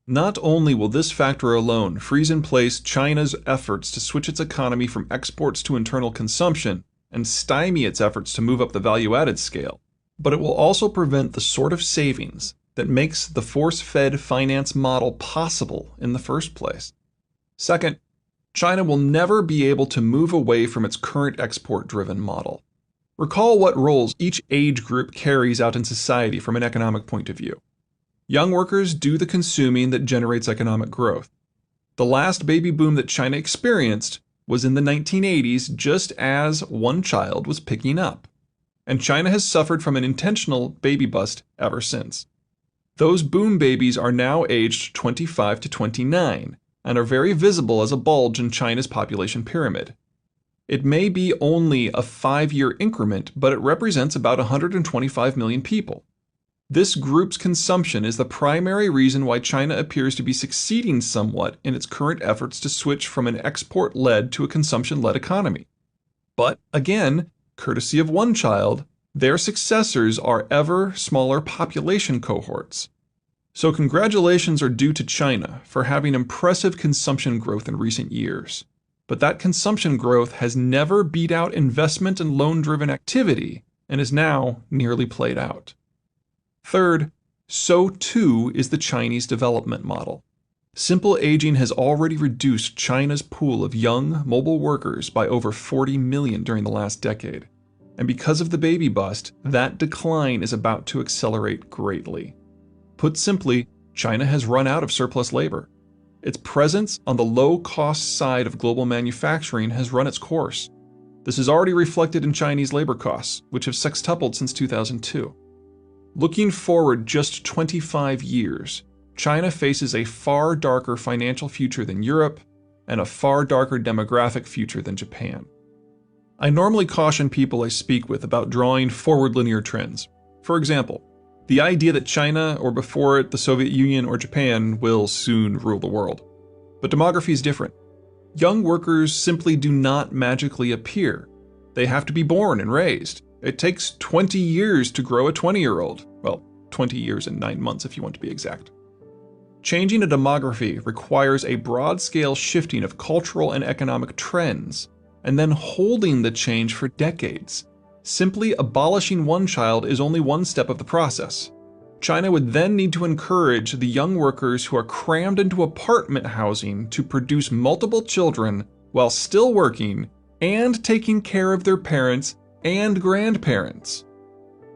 Not only will this factor alone freeze in place China's efforts to switch its economy from exports to internal consumption and stymie its efforts to move up the value-added scale, but it will also prevent the sort of savings that makes the force-fed finance model possible in the first place. Second, China will never be able to move away from its current export-driven model. Recall what roles each age group carries out in society from an economic point of view. Young workers do the consuming that generates economic growth. The last baby boom that China experienced was in the 1980s, just as one child was picking up. And China has suffered from an intentional baby bust ever since. Those boom babies are now aged 25 to 29 and are very visible as a bulge in China's population pyramid. It may be only a 5-year increment, but it represents about 125 million people. This group's consumption is the primary reason why China appears to be succeeding somewhat in its current efforts to switch from an export-led to a consumption-led economy. But again, courtesy of one child, their successors are ever smaller population cohorts. So congratulations are due to China for having impressive consumption growth in recent years. But that consumption growth has never beat out investment and loan-driven activity and is now nearly played out. Third, so too is the Chinese development model. Simple aging has already reduced China's pool of young, mobile workers by over 40 million during the last decade. And because of the baby bust, that decline is about to accelerate greatly. Put simply, China has run out of surplus labor. Its presence on the low-cost side of global manufacturing has run its course. This is already reflected in Chinese labor costs, which have sextupled since 2002. Looking forward just 25 years, China faces a far darker financial future than Europe and a far darker demographic future than Japan. I normally caution people I speak with about drawing forward linear trends. For example, the idea that China, or before it the Soviet Union or Japan, will soon rule the world. But demography is different. Young workers simply do not magically appear. They have to be born and raised. It takes 20 years to grow a 20-year-old. Well, 20 years and 9 months if you want to be exact. Changing a demography requires a broad-scale shifting of cultural and economic trends, and then holding the change for decades. Simply abolishing one child is only one step of the process. China would then need to encourage the young workers who are crammed into apartment housing to produce multiple children while still working and taking care of their parents and grandparents.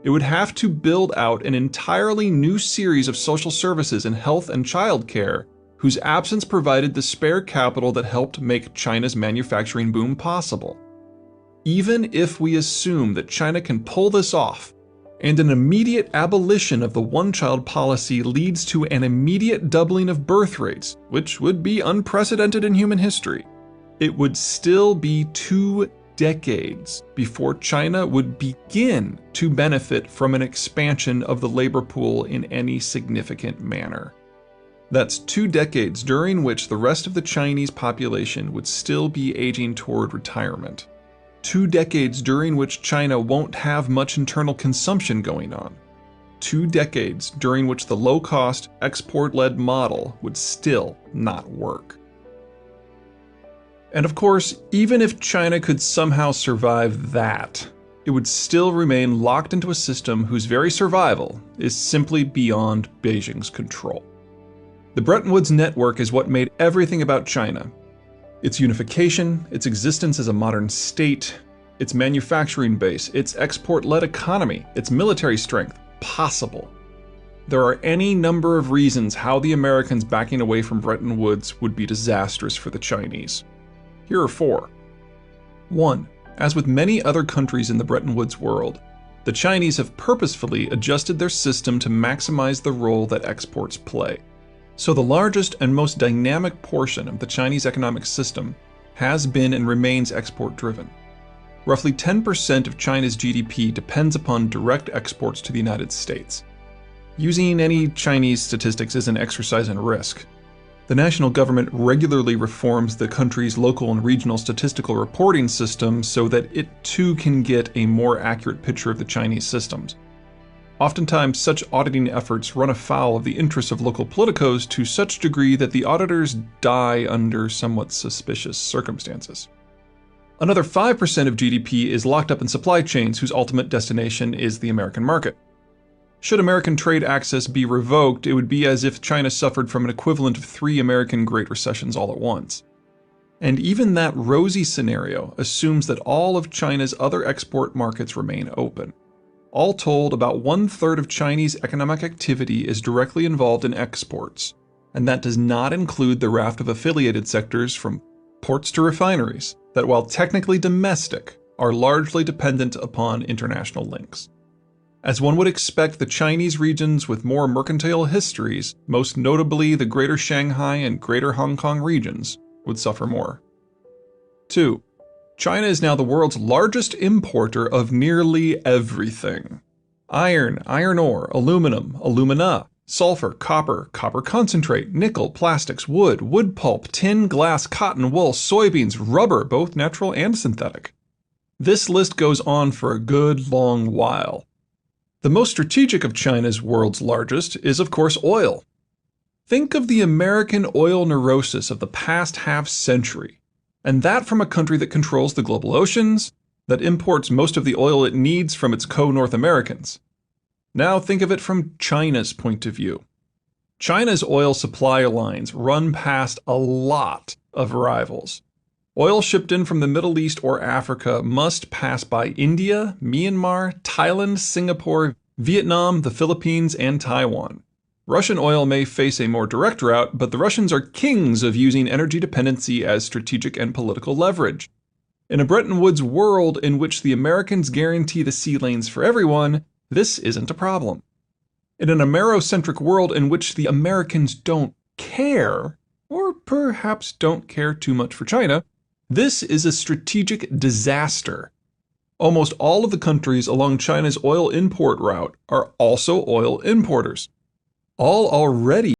It would have to build out an entirely new series of social services in health and childcare whose absence provided the spare capital that helped make China's manufacturing boom possible. Even if we assume that China can pull this off, and an immediate abolition of the one-child policy leads to an immediate doubling of birth rates, which would be unprecedented in human history, it would still be 2 decades before China would begin to benefit from an expansion of the labor pool in any significant manner. That's 2 decades during which the rest of the Chinese population would still be aging toward retirement. 2 decades during which China won't have much internal consumption going on. 2 decades during which the low-cost, export-led model would still not work. And of course, even if China could somehow survive that, it would still remain locked into a system whose very survival is simply beyond Beijing's control. The Bretton Woods network is what made everything about China. Its unification, its existence as a modern state, its manufacturing base, its export-led economy, its military strength, possible. There are any number of reasons how the Americans backing away from Bretton Woods would be disastrous for the Chinese. Here are 4. 1. As with many other countries in the Bretton Woods world, the Chinese have purposefully adjusted their system to maximize the role that exports play. So the largest and most dynamic portion of the Chinese economic system has been and remains export-driven. Roughly 10% of China's GDP depends upon direct exports to the United States. Using any Chinese statistics is an exercise in risk. The national government regularly reforms the country's local and regional statistical reporting system so that it too can get a more accurate picture of the Chinese systems. Oftentimes, such auditing efforts run afoul of the interests of local politicos to such degree that the auditors die under somewhat suspicious circumstances. Another 5% of GDP is locked up in supply chains whose ultimate destination is the American market. Should American trade access be revoked, it would be as if China suffered from an equivalent of 3 American Great Recessions all at once. And even that rosy scenario assumes that all of China's other export markets remain open. All told, about 1/3 of Chinese economic activity is directly involved in exports, and that does not include the raft of affiliated sectors from ports to refineries that, while technically domestic, are largely dependent upon international links. As one would expect, the Chinese regions with more mercantile histories, most notably the Greater Shanghai and Greater Hong Kong regions, would suffer more. 2. China is now the world's largest importer of nearly everything. Iron, iron ore, aluminum, alumina, sulfur, copper, copper concentrate, nickel, plastics, wood, wood pulp, tin, glass, cotton, wool, soybeans, rubber, both natural and synthetic. This list goes on for a good long while. The most strategic of China's world's largest is, of course, oil. Think of the American oil neurosis of the past half-century, and that from a country that controls the global oceans, that imports most of the oil it needs from its co-North Americans. Now think of it from China's point of view. China's oil supply lines run past a lot of rivals. Oil shipped in from the Middle East or Africa must pass by India, Myanmar, Thailand, Singapore, Vietnam, the Philippines, and Taiwan. Russian oil may face a more direct route, but the Russians are kings of using energy dependency as strategic and political leverage. In a Bretton Woods world in which the Americans guarantee the sea lanes for everyone, this isn't a problem. In an Amerocentric world in which the Americans don't care, or perhaps don't care too much for China, this is a strategic disaster. Almost all of the countries along China's oil import route are also oil importers. All already